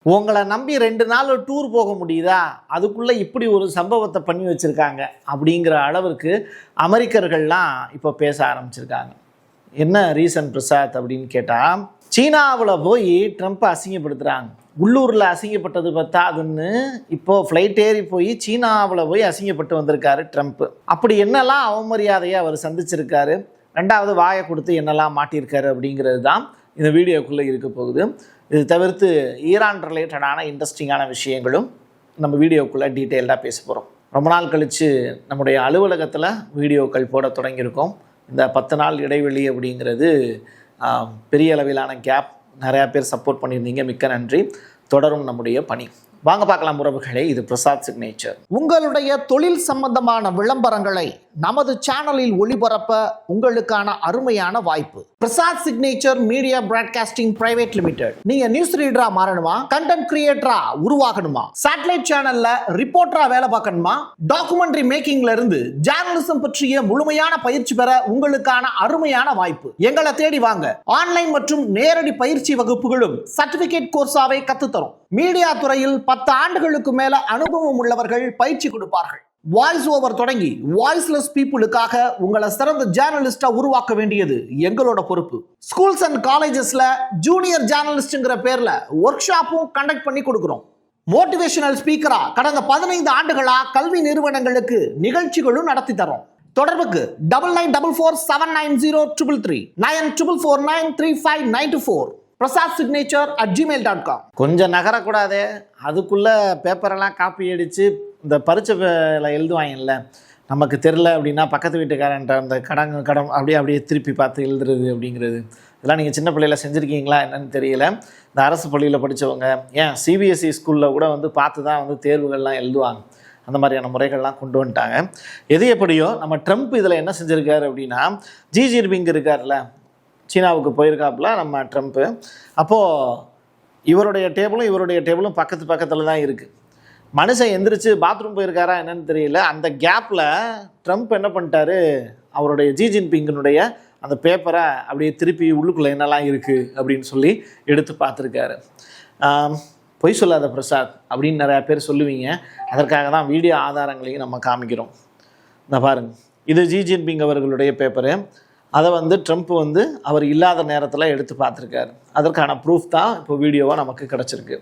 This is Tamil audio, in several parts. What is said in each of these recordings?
உங்களை நம்பி 2 நாள் டூர் போக முடியுதா, அதுக்குள்ளே இப்படி ஒரு சம்பவத்தை பண்ணி வச்சுருக்காங்க அப்படிங்கிற அளவுக்கு அமெரிக்கர்கள்லாம் இப்போ பேச ஆரம்பிச்சிருக்காங்க. என்ன ரீசன் பிரசாத் அப்படின்னு கேட்டால், சீனாவில் போய் ட்ரம்ப்பை அசிங்கப்படுத்துகிறாங்க. உள்ளூரில் அசிங்கப்பட்டது பத்தாதுன்னு இப்போது ஃப்ளைட் ஏறி போய் சீனாவில் போய் அசிங்கப்பட்டு வந்திருக்காரு ட்ரம்ப்பு. அப்படி என்னெல்லாம் அவமரியாதையை அவர் சந்திச்சிருக்காரு, 2வது வாயை கொடுத்து என்னெல்லாம் மாட்டியிருக்காரு அப்படிங்கிறது தான் இந்த வீடியோக்குள்ளே இருக்க போகுது. இது தவிர்த்து ஈரான் ரிலேட்டடான இன்ட்ரெஸ்டிங்கான விஷயங்களும் நம்ம வீடியோக்குள்ளே டீட்டெயில்டாக பேச போகிறோம். ரொம்ப நாள் கழித்து நம்முடைய அலுவலகத்தில் வீடியோக்கள் போட தொடங்கியிருக்கோம். இந்த 10 நாள் இடைவெளி அப்படிங்கிறது பெரிய அளவிலான கேப். நிறையா பேர் சப்போர்ட் பண்ணியிருந்தீங்க, மிக்க நன்றி. தொடரும் நம்முடைய பணி. வாங்க பார்க்கலாம் உறவுகளே, இது பிரசாத் சிக்னேச்சர். உங்களுடைய தொழில் சம்பந்தமான விளம்பரங்களை நமது சேனலில் ஒளிபரப்ப உங்களுக்கான அருமையான வாய்ப்பு. Prasad signature media broadcasting private limited. நீங்க நியூஸ் ரீடரா மாறணுமா, கண்டென்ட் கிரியேட்டரா உருவாகணுமா, சேட்டலைட் சேனல்ல ரிப்போர்ட்டரா வேலை பார்க்கணுமா, டாக்குமெண்ட்ரி மேக்கிங்ல இருந்து ஜேர்னலிசம் பற்றிய முழுமையான பயிற்சி பெற உங்களுக்கான அருமையான வாய்ப்பு. எங்களை தேடி வாங்க. ஆன்லைன் மற்றும் நேரடி பயிற்சி வகுப்புகளும் சர்டிபிகேட் கோர்ஸாவே கத்துத்தரும். மீடியா துறையில் 10 ஆண்டுகளுக்கு மேல அனுபவம் உள்ளவர்கள் பயிற்சி கொடுப்பார்கள். வாய்ஸ் ஓவர் தொடங்கி வாய்ஸ்லெஸ் பீப்புளுக்காக உங்களை சிறந்த ஜேர்னலிஸ்டா உருவாக்க வேண்டியது எங்களோட பொறுப்பு. ஸ்கூல்ஸ் அண்ட் காலேஜஸ்ல ஜூனியர் ஜேர்னலிஸ்ட்ங்கிற பேர்ல ஒர்க் ஷாப்பும் கண்டக்ட் பண்ணி கொடுக்கிறோம். மோட்டிவேஷனல் ஸ்பீக்கரா கடந்த 15 ஆண்டுகளா கல்வி நிறுவனங்களுக்கு நிகழ்ச்சிகளும் நடத்தி தரோம். தொடர்புக்கு 9944790333 94493594 prasadsignature@gmail.com. கொஞ்சம் நகரக்கூடாதே, அதுக்குள்ளே பேப்பரெல்லாம் காப்பி அடித்து இந்த பரீட்சையில் எழுதுவாங்கல்ல, நமக்கு தெரில அப்படின்னா பக்கத்து வீட்டுக்காரன்ட்ட அந்த கடம் அப்படியே திருப்பி பார்த்து எழுதுறது அப்படிங்கிறது, இதெல்லாம் நீங்கள் சின்ன பிள்ளையில் செஞ்சுருக்கீங்களா என்னன்னு தெரியல. இந்த அரசு பள்ளியில் படித்தவங்க, ஏன் சிபிஎஸ்சி ஸ்கூலில் கூட பார்த்து தான் தேர்வுகள்லாம் எழுதுவாங்க. அந்த மாதிரியான முறைகள்லாம் கொண்டு வந்துட்டாங்க. எது எப்படியோ நம்ம ட்ரம்ப் இதில் என்ன செஞ்சுருக்காரு அப்படின்னா, ஜி ஜின்பிங் இருக்கார்ல, சீனாவுக்கு போயிருக்காப்புல நம்ம ட்ரம்ப்பு. அப்போது இவருடைய டேபிளும் பக்கத்தில் தான் இருக்குது. மனுஷன் எந்திரிச்சு பாத்ரூம் போயிருக்காரா என்னன்னு தெரியல. அந்த கேப்பில் ட்ரம்ப் என்ன பண்ணிட்டாரு, அவருடைய ஜி ஜின்பிங்கினுடைய அந்த பேப்பரை அப்படியே திருப்பி உள்ளுக்குள்ளே என்னெல்லாம் இருக்குது அப்படின்னு சொல்லி எடுத்து பார்த்துருக்காரு. பொய் சொல்லாத பிரசாத் அப்படின்னு நிறையா பேர் சொல்லுவீங்க. அதற்காக தான் வீடியோ ஆதாரங்களையும் நம்ம காமிக்கிறோம். இந்த பாருங்க, இது ஜி ஜின்பிங் அவர்களுடைய பேப்பரு. அதை ட்ரம்ப் அவர் இல்லாத நேரத்தில் எடுத்து பார்த்துருக்காரு. அதற்கான ப்ரூஃப் தான் இப்போ வீடியோவாக நமக்கு கிடச்சிருக்கு.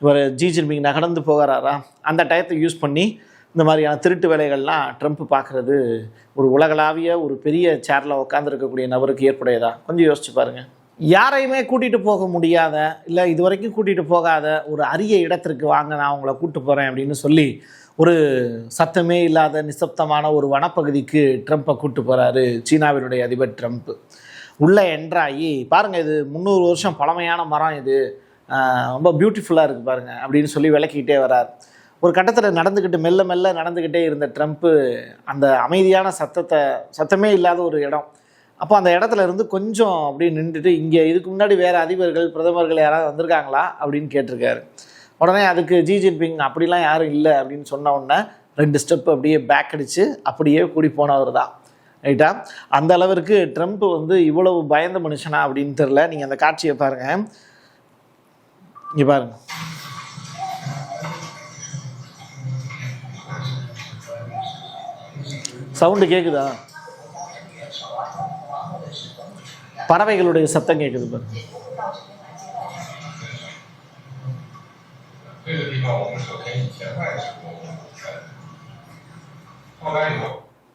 இவர் ஜி ஜின்பிங் நகர்ந்து போகிறாரா, அந்த டயத்தை யூஸ் பண்ணி இந்த மாதிரியான திருட்டு வேலைகள்லாம் ட்ரம்ப் பார்க்குறது ஒரு உலகளாவிய ஒரு பெரிய சேரில் உட்காந்துருக்கக்கூடிய நபருக்கு ஏற்புடையதா? கொஞ்சம் யோசிச்சு பாருங்கள். யாரையுமே கூட்டிகிட்டு போக முடியாத, இல்லை இது வரைக்கும் கூட்டிகிட்டு போகாத ஒரு அரிய இடத்திற்கு வாங்க, நான் உங்களை கூப்பிட்டு போகிறேன் அப்படின்னு சொல்லி ஒரு சத்தமே இல்லாத நிசப்தமான ஒரு வனப்பகுதிக்கு ட்ரம்ப்பை கூப்பிட்டு போகிறாரு சீனாவினுடைய அதிபர் ட்ரம்ப். உள்ளே என்ட்ராகி பாருங்கள், இது 300 வருஷம் பழமையான மரம், இது ரொம்ப பியூட்டிஃபுல்லாக இருக்குது பாருங்கள் அப்படின்னு சொல்லி விளக்கிக்கிட்டே வரார். ஒரு கட்டத்தில் மெல்ல நடந்துக்கிட்டே இருந்த ட்ரம்ப்பு அந்த அமைதியான சத்தமே இல்லாத ஒரு இடம், அப்போ அந்த இடத்துல இருந்து கொஞ்சம் அப்படியே நின்றுட்டு, இங்கே இதுக்கு முன்னாடி வேறு அதிபர்கள் பிரதமர்கள் யாராவது வந்திருக்காங்களா அப்படின்னு கேட்டிருக்காரு. உடனே அதுக்கு ஜி ஜின்பிங் அப்படிலாம் யாரும் இல்லை அப்படின்னு சொன்ன உடனே 2 ஸ்டெப் அப்படியே பேக் அடித்து அப்படியே கூடி போனவர் தான். ரைட்டா? அந்த அளவிற்கு ட்ரம்ப் இவ்வளவு பயந்த மனுஷனா அப்படின்னு தெரில. நீங்கள் அந்த காட்சியை பாருங்கள். இங்கே பாருங்க, சவுண்டு கேட்குதா? பறவைகளுடைய சத்தம் கேட்குது பாருங்க.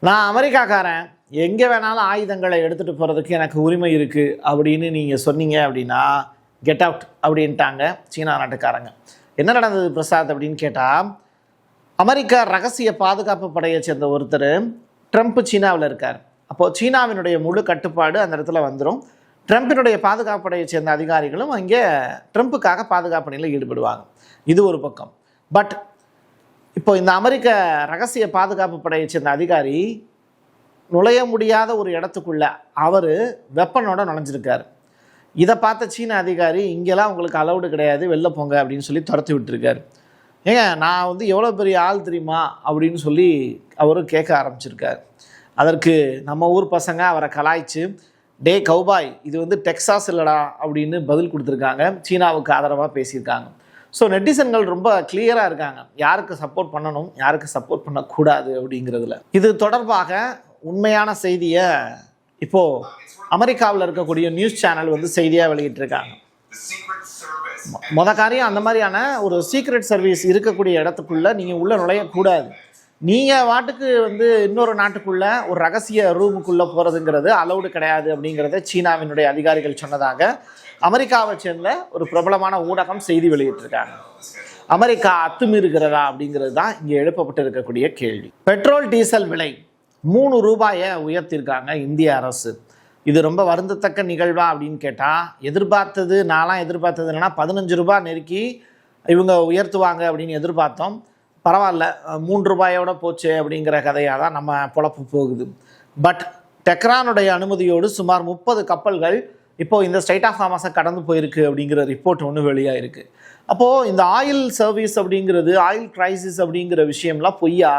நான் அமெரிக்காக்காரன், எங்கே வேணாலும் ஆயுதங்களை எடுத்துகிட்டு போகிறதுக்கு எனக்கு உரிமை இருக்குது அப்படின்னு நீங்கள் சொன்னீங்க அப்படின்னா கெட் அவுட் அப்படின்ட்டாங்க சீனா நாட்டுக்காரங்க. என்ன நடந்தது பிரசாத் அப்படின்னு கேட்டால், அமெரிக்க ரகசிய பாதுகாப்பு படையை சேர்ந்த ஒருத்தர் ட்ரம்ப் சீனாவில் இருக்கார். அப்போது சீனாவினுடைய முழு கட்டுப்பாடு அந்த இடத்துல வந்துடும். ட்ரம்ப்பினுடைய பாதுகாப்பு படையை சேர்ந்த அதிகாரிகளும் அங்கே ட்ரம்ப்புக்காக பாதுகாப்பு பணியில் ஈடுபடுவாங்க. இது ஒரு பக்கம். பட் இப்போ இந்த அமெரிக்க ரகசிய பாதுகாப்பு படையை சேர்ந்த அதிகாரி நுழைய முடியாத ஒரு இடத்துக்குள்ள அவர் வெப்பனோட நுழைஞ்சிருக்கார். இதை பார்த்த சீன அதிகாரி, இங்கெல்லாம் உங்களுக்கு அலௌடு கிடையாது, வெளில போங்க அப்படின்னு சொல்லி துரத்தி விட்டுருக்காரு. ஏங்க, நான் எவ்வளோ பெரிய ஆள் தெரியுமா அப்படின்னு சொல்லி அவர் கேட்க ஆரம்பிச்சிருக்கார். அதற்கு நம்ம ஊர் பசங்க அவரை கலாய்ச்சி, டே கௌபாய், இது டெக்சாஸ் இல்லடா அப்படின்னு பதில் கொடுத்துருக்காங்க. சீனாவுக்கு ஆதரவாக பேசியிருக்காங்க. ஸோ நெட்டிசன்கள் ரொம்ப கிளியராக இருக்காங்க, யாருக்கு சப்போர்ட் பண்ணணும் யாருக்கு சப்போர்ட் பண்ணக்கூடாது அப்படிங்கிறதுல. இது தொடர்பாக உண்மையான செய்தியை இப்போது அமெரிக்காவில் இருக்கக்கூடிய நியூஸ் சேனல் வந்து செய்தியாக வெளியிட்டிருக்காங்க. காரியம் அந்த மாதிரியான ஒரு சீக்ரெட் சர்வீஸ் இருக்கக்கூடிய இடத்துக்குள்ளே நீங்கள் உள்ளே நுழையக்கூடாது. நீங்கள் வாட்டுக்கு வந்து இன்னொரு நாட்டுக்குள்ளே ஒரு ரகசிய ரூமுக்குள்ளே போகிறதுங்கிறது அலௌடு கிடையாது அப்படிங்கிறத சீனாவினுடைய அதிகாரிகள் சொன்னதாக அமெரிக்காவை சேர்ந்த ஒரு பிரபலமான ஊடகம் செய்தி வெளியிட்டிருக்காங்க. அமெரிக்கா அத்துமீறுகிறதா அப்படிங்கிறது தான் இங்கே எழுப்பப்பட்டு இருக்கக்கூடிய கேள்வி. பெட்ரோல் டீசல் விலை 3 ரூபாயை உயர்த்தியிருக்காங்க இந்திய அரசு. இது ரொம்ப வருந்தத்தக்க நிகழ்வா அப்படின்னு கேட்டால் நான்லாம் எதிர்பார்த்தது என்னென்னா 15 ரூபாய் நெருக்கி இவங்க உயர்த்துவாங்க அப்படின்னு எதிர்பார்த்தோம். பரவாயில்ல, 3 ரூபாயோட போச்சு அப்படிங்கிற கதையாக தான் நம்ம பொழப்பு போகுது. பட் டெக்ரானுடைய அனுமதியோடு சுமார் 30 கப்பல்கள் இப்போது இந்த ஸ்ட்ரைட் ஆஃப் ஹார்மஸை கடந்து போயிருக்கு அப்படிங்கிற ரிப்போர்ட் ஒன்று வெளியாக இருக்குது. அப்போது இந்த ஆயில் சர்வீஸ் அப்படிங்கிறது, ஆயில் கிரைசிஸ் அப்படிங்கிற விஷயம்லாம் பொய்யா,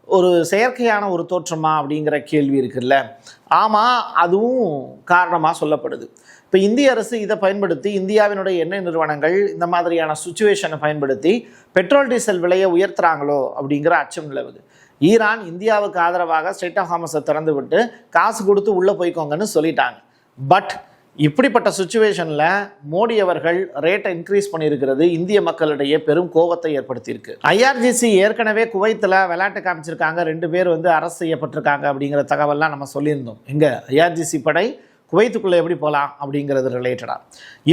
ஒரு செயற்கையான ஒரு தோற்றமா அப்படிங்கிற கேள்வி இருக்குல்ல. ஆமாம், அதுவும் காரணமாக சொல்லப்படுது. இப்போ இந்திய அரசு இதை பயன்படுத்தி, இந்தியாவினுடைய எண்ணெய் நிறுவனங்கள் இந்த மாதிரியான சுச்சுவேஷனை பயன்படுத்தி பெட்ரோல் டீசல் விலையை உயர்த்துறாங்களோ அப்படிங்கிற அச்சம் நிலவுது. ஈரான் இந்தியாவுக்கு ஆதரவாக ஸ்ட்ரைட் ஆஃப் ஹார்மஸை திறந்து விட்டு காசு கொடுத்து உள்ளே போய்க்கோங்கன்னு சொல்லிட்டாங்க. பட் இப்படிப்பட்ட சுச்சுவேஷனில் மோடி அவர்கள் ரேட்டை இன்க்ரீஸ் பண்ணியிருக்கிறது இந்திய மக்களிடையே பெரும் கோபத்தை ஏற்படுத்தியிருக்கு. ஐஆர்ஜிசி ஏற்கனவே குவைத்தில் விளையாட்டு காமிச்சிருக்காங்க, 2 பேர் வந்து அரசு செய்யப்பட்டிருக்காங்க அப்படிங்கிற தகவல்லாம் நம்ம சொல்லியிருந்தோம். எங்கே ஐஆர்ஜிசி படை குவைத்துக்குள்ளே எப்படி போகலாம் அப்படிங்கிறது ரிலேட்டடாக.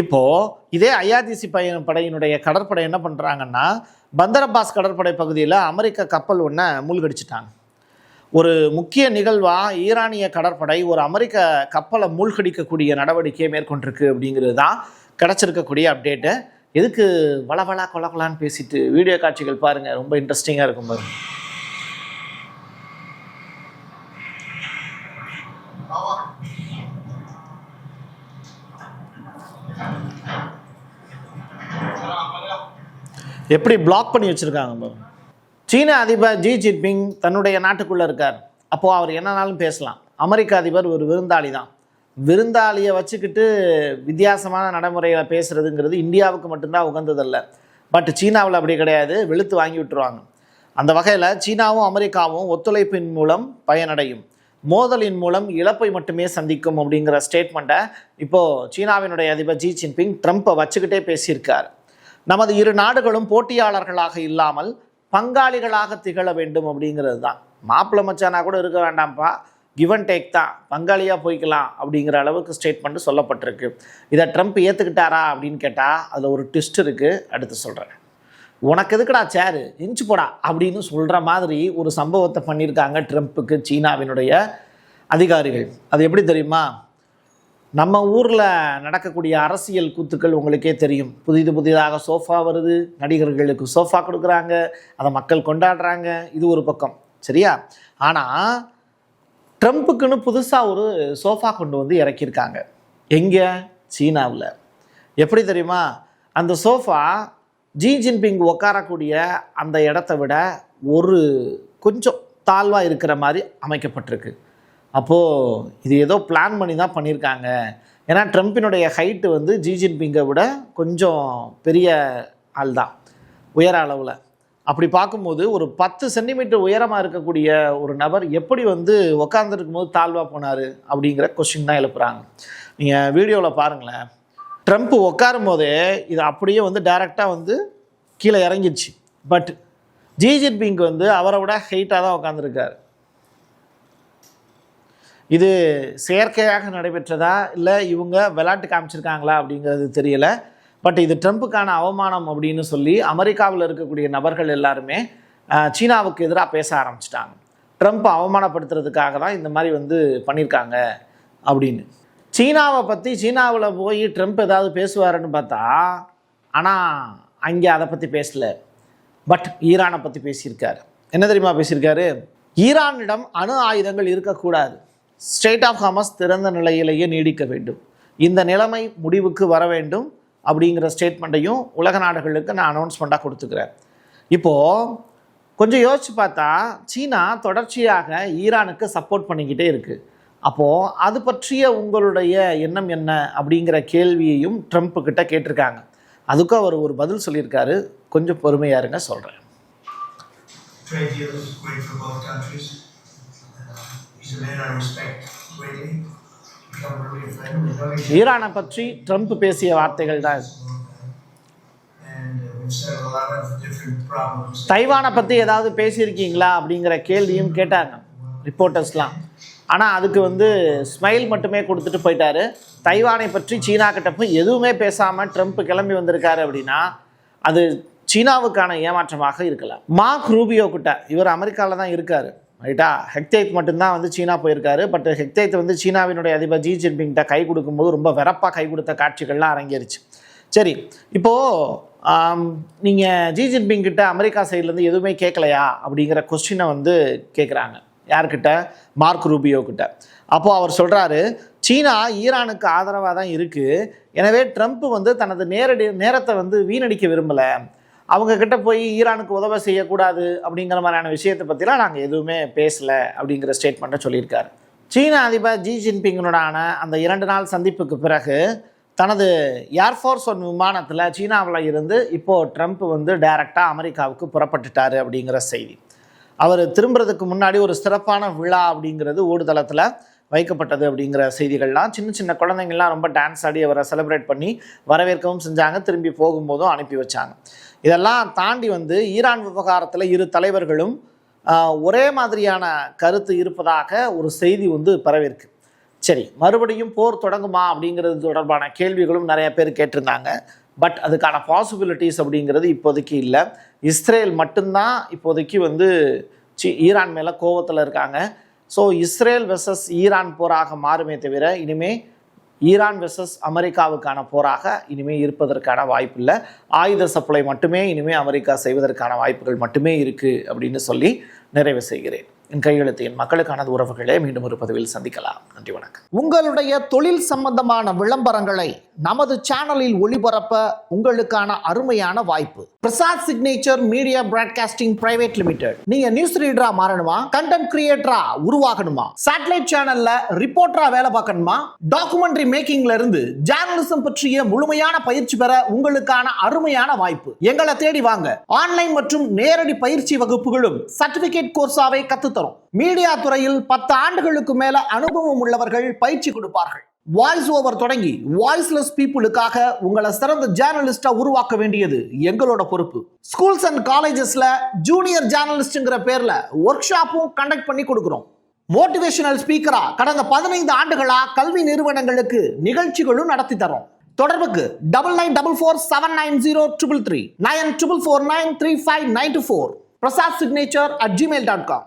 இப்போது இதே ஐஆர்ஜிசி படையினுடைய கடற்படை என்ன பண்ணுறாங்கன்னா, பந்தர் அப்பாஸ் கடற்படை பகுதியில் அமெரிக்க கப்பல் ஒன்றை மூழ்கடிச்சிட்டாங்க. ஒரு முக்கிய நிகழ்வாக ஈரானிய கடற்படை ஒரு அமெரிக்க கப்பலை மூழ்கடிக்கக்கூடிய நடவடிக்கையை மேற்கொண்டிருக்கு அப்படிங்கிறது தான் கிடச்சிருக்கக்கூடிய அப்டேட்டு. எதுக்கு வளவளா கொலகொலான்னு பேசிட்டு வீடியோ காட்சிகள் பாருங்கள், ரொம்ப இன்ட்ரெஸ்டிங்காக இருக்கும் பாருங்க. எப்படி பிளாக் பண்ணி வச்சுருக்காங்க பாருங்க. சீன அதிபர் ஜி ஜின்பிங் தன்னுடைய நாட்டுக்குள்ளே இருக்கார். அப்போது அவர் என்னன்னாலும் பேசலாம். அமெரிக்க அதிபர் ஒரு விருந்தாளி தான். விருந்தாளியை வச்சுக்கிட்டு வித்தியாசமான நடைமுறைகளை பேசுகிறதுங்கிறது இந்தியாவுக்கு மட்டும்தான் உகந்ததல்ல. பட் சீனாவில் அப்படி கிடையாது, வெளுத்து வாங்கி விட்டுருவாங்க. அந்த வகையில் சீனாவும் அமெரிக்காவும் ஒத்துழைப்பின் மூலம் பயனடையும், மோதலின் மூலம் இழப்பை மட்டுமே சந்திக்கும் அப்படிங்கிற ஸ்டேட்மெண்ட்டை இப்போது சீனாவினுடைய அதிபர் ஜி ஜின்பிங் ட்ரம்ப்பை வச்சுக்கிட்டே பேசியிருக்கார். நமது 2 நாடுகளும் போட்டியாளர்களாக இல்லாமல் பங்காளிகளாக திகழ வேண்டும் அப்படிங்கிறது தான். மாப்பிள்ளை மச்சானா கூட இருக்க வேண்டாம்ப்பா, கிவ் அண்ட் டேக் தான், பங்காளியாக போய்க்கலாம் அப்படிங்கிற அளவுக்கு ஸ்டேட்மெண்ட்டு சொல்லப்பட்டிருக்கு. இதை ட்ரம்ப் ஏற்றுக்கிட்டாரா அப்படின்னு கேட்டால் அதில் ஒரு ட்விஸ்ட் இருக்குது, அடுத்து சொல்கிறேன். உனக்கு எதுக்குடா சேரு, இன்ச்சு போடா அப்படின்னு சொல்கிற மாதிரி ஒரு சம்பவத்தை பண்ணியிருக்காங்க ட்ரம்ப்புக்கு சீனாவினுடைய அதிகாரிகள். அது எப்படி தெரியுமா? நம்ம ஊரில் நடக்கக்கூடிய அரசியல் கூத்துக்கள் உங்களுக்கே தெரியும். புதிதாக சோஃபா வருது, நடிகர்களுக்கு சோஃபா கொடுக்குறாங்க, அதை மக்கள் கொண்டாடுறாங்க, இது ஒரு பக்கம் சரியா. ஆனால் ட்ரம்ப்புக்குன்னு புதுசாக ஒரு சோஃபா கொண்டு வந்து இறக்கியிருக்காங்க. எங்கே? சீனாவில். எப்படி தெரியுமா? அந்த சோஃபா ஜி ஜின்பிங் உட்காரக்கூடிய அந்த இடத்த விட ஒரு கொஞ்சம் தாழ்வாக இருக்கிற மாதிரி அமைக்கப்பட்டிருக்கு. அப்போது இது ஏதோ பிளான் பண்ணி தான் பண்ணியிருக்காங்க. ஏன்னா ட்ரம்ப்பினுடைய ஹைட்டு வந்து ஜி ஜின்பிங்கை விட கொஞ்சம் பெரிய ஆள் தான் உயர அளவில். அப்படி பார்க்கும்போது ஒரு 10 சென்டிமீட்டர் உயரமாக இருக்கக்கூடிய ஒரு நபர் எப்படி வந்து உட்காந்துருக்கும் போது தாழ்வாக போனார் அப்படிங்கிற கொஸ்டின் தான் எழுப்புகிறாங்க. நீங்கள் வீடியோவில் பாருங்களேன், ட்ரம்ப் உட்காரும் போதே இது அப்படியே வந்து டைரெக்டாக வந்து கீழே இறங்கிடுச்சு. பட் ஜி ஜின்பிங் வந்து அவரை விட ஹைட்டாக தான் உட்காந்துருக்கார். இது செயற்கையாக நடைபெற்றதா இல்லை இவங்க விளையாட்டு காமிச்சிருக்காங்களா அப்படிங்கிறது தெரியல. பட் இது ட்ரம்ப்புக்கான அவமானம் அப்படின்னு சொல்லி அமெரிக்காவில் இருக்கக்கூடிய நபர்கள் எல்லாருமே சீனாவுக்கு எதிராக பேச ஆரம்பிச்சிட்டாங்க. ட்ரம்ப் அவமானப்படுத்துறதுக்காக தான் இந்த மாதிரி வந்து பண்ணியிருக்காங்க அப்படின்னு. சீனாவை பற்றி சீனாவில் போய் ட்ரம்ப் ஏதாவது பேசுவாருன்னு பார்த்தா, ஆனால் அங்கே அதை பற்றி பேசலை. பட் ஈரானை பற்றி பேசியிருக்காரு. என்ன தெரியுமா பேசியிருக்காரு? ஈரானிடம் அணு ஆயுதங்கள் இருக்கக்கூடாது, ஸ்ட்ரைட் ஆஃப் ஹார்மஸ் திறந்த நிலையிலேயே நீடிக்க வேண்டும், இந்த நிலைமை முடிவுக்கு வர வேண்டும் அப்படிங்கிற ஸ்டேட்மெண்ட்டையும் உலக நாடுகளுக்கு நான் அனௌன்ஸ்மெண்ட்டாக கொடுத்துக்கிறேன். இப்போது கொஞ்சம் யோசித்து பார்த்தா சீனா தொடர்ச்சியாக ஈரானுக்கு சப்போர்ட் பண்ணிக்கிட்டே இருக்குது. அப்போது அது பற்றிய உங்களுடைய எண்ணம் என்ன அப்படிங்கிற கேள்வியையும் ட்ரம்ப் கிட்ட கேட்டிருக்காங்க. அதுக்கும் அவர் ஒரு பதில் சொல்லியிருக்காரு. கொஞ்சம் பொறுமையாக இருங்க, சொல்கிறேன். Trade deal is great for both countries. He's a man I respect greatly. Become a really friend. We know each other. ஈரானை பற்றி ட்ரம்ப் பேசிய வார்த்தைகள் தான் இது. And we've said a lot of different problems. தைவானை பற்றி ஏதாவது பேசியிருக்கீங்களா அப்படிங்கிற கேள்வியும் கேட்டாங்க ரிப்போர்ட்டர்ஸ்லாம். ஆனால் அதுக்கு ஸ்மைல் மட்டுமே கொடுத்துட்டு போயிட்டாரு. தைவானை பற்றி சீனா கிட்ட போய் எதுவுமே பேசாமல் ட்ரம்ப் கிளம்பி வந்திருக்காரு அப்படின்னா அது சீனாவுக்கான ஏமாற்றமாக இருக்கலாம். மார்க் ரூபியோ கிட்ட, இவர் அமெரிக்காவில் தான் இருக்கார் ரைட்டா, ஹெக்டேத் மட்டும்தான் சீனா போயிருக்காரு. பட் ஹெக்டேத் சீனாவினுடைய அதிபர் ஜி ஜின்பிங்கிட்ட கை கொடுக்கும்போது ரொம்ப வெறப்பாக கை கொடுத்த காட்சிகள்லாம் அரங்கேறிச்சு. சரி, இப்போது நீங்கள் ஜி ஜின்பிங் கிட்ட அமெரிக்கா சைட்லேருந்து எதுவுமே கேட்கலையா அப்படிங்கிற கொஸ்டினை கேட்குறாங்க. யார்கிட்ட? மார்க் ரூபியோ கிட்ட. அப்போது அவர் சொல்கிறாரு, சீனா ஈரானுக்கு ஆதரவாக தான் இருக்குது, எனவே ட்ரம்ப் தனது நேரத்தை வீணடிக்க விரும்பலை, அவங்கக்கிட்ட போய் ஈரானுக்கு உதவி செய்யக்கூடாது அப்படிங்கிற மாதிரியான விஷயத்தை பற்றிலாம் நாங்கள் எதுவுமே பேசலை அப்படிங்கிற ஸ்டேட்மெண்ட்டை சொல்லியிருக்காரு. சீன அதிபர் ஜி ஜின்பிங்கனுடான அந்த 2 நாள் சந்திப்புக்கு பிறகு தனது ஏர்ஃபோர்ஸ் 1 விமானத்தில் சீனாவில் இருந்து இப்போது ட்ரம்ப் டைரெக்டாக அமெரிக்காவுக்கு புறப்பட்டுட்டார் அப்படிங்கிற செய்தி. அவர் திரும்புறதுக்கு முன்னாடி ஒரு சிறப்பான விழா அப்படிங்கிறது ஓடுதளத்தில் வைக்கப்பட்டது அப்படிங்கிற செய்திகள்லாம். சின்ன சின்ன குழந்தைங்கள்லாம் ரொம்ப டான்ஸ் ஆடி அவரை செலிப்ரேட் பண்ணி வரவேற்கவும் செஞ்சாங்க, திரும்பி போகும்போதும் அனுப்பி வச்சாங்க. இதெல்லாம் தாண்டி ஈரான் விவகாரத்தில் இரு தலைவர்களும் ஒரே மாதிரியான கருத்து இருப்பதாக ஒரு செய்தி பரவிருக்கு. சரி, மறுபடியும் போர் தொடங்குமா அப்படிங்கிறது தொடர்பான கேள்விகளும் நிறைய பேர் கேட்டிருந்தாங்க. பட் அதுக்கான பாசிபிலிட்டிஸ் அப்படிங்கிறது இப்போதைக்கு இல்லை. இஸ்ரேல் மட்டும்தான் இப்போதைக்கு ஈரான் மேலே கோவத்தில் இருக்காங்க. ஸோ இஸ்ரேல் வெர்சஸ் ஈரான் போராக மாறுமே தவிர இனிமேல் ஈரான் வெர்சஸ் அமெரிக்காவுக்கான போராக இனிமேல் இருப்பதற்கான வாய்ப்பு இல்லை. ஆயுத சப்ளை மட்டுமே இனிமேல் அமெரிக்கா செய்வதற்கான வாய்ப்புகள் மட்டுமே இருக்குது அப்படின்னு சொல்லி நிறைவு செய்கிறேன். என் கையெழுத்து என் மக்களுக்கானது உறவுகளே. மீண்டும் ஒரு பதிவில் சந்திக்கலாம். நன்றி, வணக்கம். உங்களுடைய தொழில் சம்பந்தமான விளம்பரங்களை நமது சேனலில் ஒளிபரப்ப உங்களுக்கான அருமையான வாய்ப்பு. Prasad signature media broadcasting private limited. நீங்க நியூஸ் ரீடரா மாறணுமா, கண்டென்ட் கிரியேட்டரா உருவாகணுமா, சேட்டலைட் சேனல்ல ரிப்போர்ட்டரா வேலை பார்க்கணுமா, டாக்குமெண்ட்ரி மேக்கிங்ல இருந்து ஜேர்னலிசம் பற்றிய முழுமையான பயிற்சி பெற உங்களுக்கான அருமையான வாய்ப்பு. எங்களை தேடி வாங்க. ஆன்லைன் மற்றும் நேரடி பயிற்சி வகுப்புகளும் சர்டிபிகேட் கோர்ஸாவை கத்து மீடியா துறையில் 10 ஆண்டுகளுக்கு மேல அனுபவம் உள்ளவர்கள் பயிற்சி கொடுப்பார்கள். வாய்ஸ் ஓவர் தொடங்கி வாய்ஸ்லெஸ் பீப்புளுக்காக உங்களை சிறந்த ஜேர்னலிஸ்டா உருவாக்க வேண்டியது எங்களோட பொறுப்பு. ஸ்கூல்ஸ் அண்ட் காலேஜஸ்ல ஜூனியர் ஜேர்னலிஸ்ட்ங்கிற பேர்ல ஒர்க் ஷாப்பும் கண்டக்ட் பண்ணி கொடுக்கிறோம். மோட்டிவேஷனல் ஸ்பீக்கரா கடந்த 15 ஆண்டுகளா கல்வி நிறுவனங்களுக்கு நிகழ்ச்சிகளும் நடத்தி தரோம். தொடர்புக்கு 9944790333 94493594 prasadsignature@gmail.com.